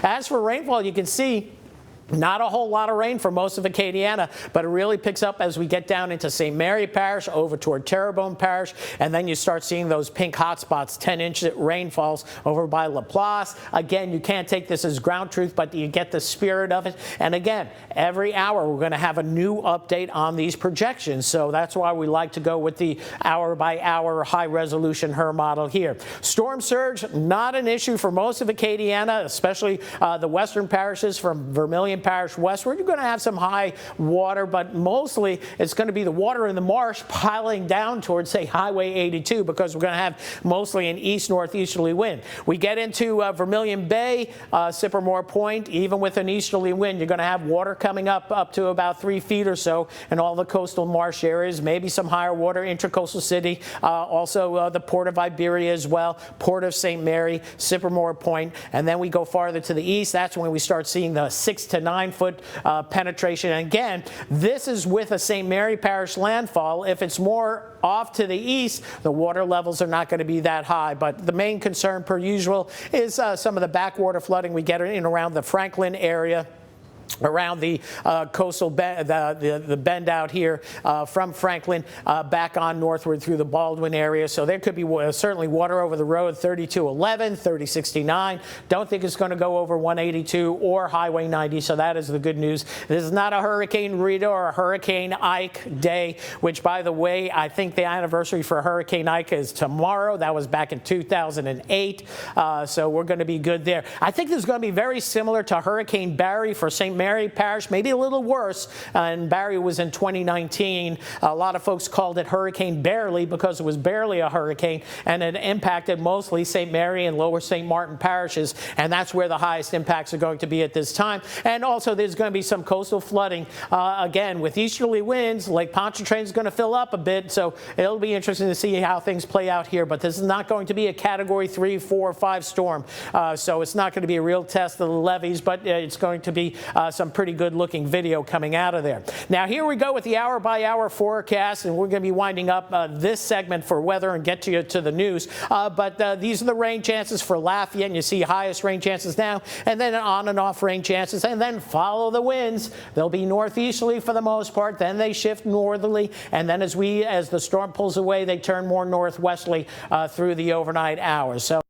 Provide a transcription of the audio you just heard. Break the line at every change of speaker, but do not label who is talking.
As for rainfall, you can see not a whole lot of rain for most of Acadiana, but it really picks up as we get down into St. Mary Parish, over toward Terrebonne Parish, and then you start seeing those pink hot spots, 10-inch rainfalls over by Laplace. Again, you can't take this as ground truth, but you get the spirit of it. And again, every hour we're going to have a new update on these projections, so that's why we like to go with the hour-by-hour high-resolution HRRR model here. Storm surge, not an issue for most of Acadiana, especially the western parishes from Vermilion Parish westward. You're going to have some high water, but mostly it's going to be the water in the marsh piling down towards, say, Highway 82, because we're going to have mostly an east-northeasterly wind. We get into Vermilion Bay, Sycamore Point, even with an easterly wind, you're going to have water coming up to about 3 feet or so in all the coastal marsh areas, maybe some higher water, Intracoastal City, also the Port of Iberia as well, Port of St. Mary, Sycamore Point, and then we go farther to the east. That's when we start seeing the 6 to 9-foot penetration. And again, this is with a St. Mary Parish landfall. If it's more off to the east, the water levels are not going to be that high. But the main concern, per usual, is some of the backwater flooding we get in around the Franklin area, around the coastal bend, the bend out here from Franklin back on northward through the Baldwin area. So there could be certainly water over the road, 3211, 3069. Don't think it's going to go over 182 or Highway 90, so that is the good news. This is not a Hurricane Rita or a Hurricane Ike day, which, by the way, I think the anniversary for Hurricane Ike is tomorrow. That was back in 2008, so we're going to be good there. I think this is going to be very similar to Hurricane Barry for St. Mary Parish, maybe a little worse, and Barry was in 2019. A lot of folks called it Hurricane Barely because it was barely a hurricane, and it impacted mostly St. Mary and Lower St. Martin parishes, and that's where the highest impacts are going to be at this time. And also there's going to be some coastal flooding. Again, with easterly winds, Lake Pontchartrain is going to fill up a bit, so it'll be interesting to see how things play out here, but this is not going to be a Category 3, 4, or 5 storm, so it's not going to be a real test of the levees, but it's going to be some pretty good looking video coming out of there. Now here we go with the hour-by-hour forecast, and we're going to be winding up this segment for weather and get to the news. But these are the rain chances for Lafayette, and you see highest rain chances now, and then on and off rain chances, and then follow the winds. They'll be northeasterly for the most part, then they shift northerly, and then as the storm pulls away, they turn more northwesterly through the overnight hours. So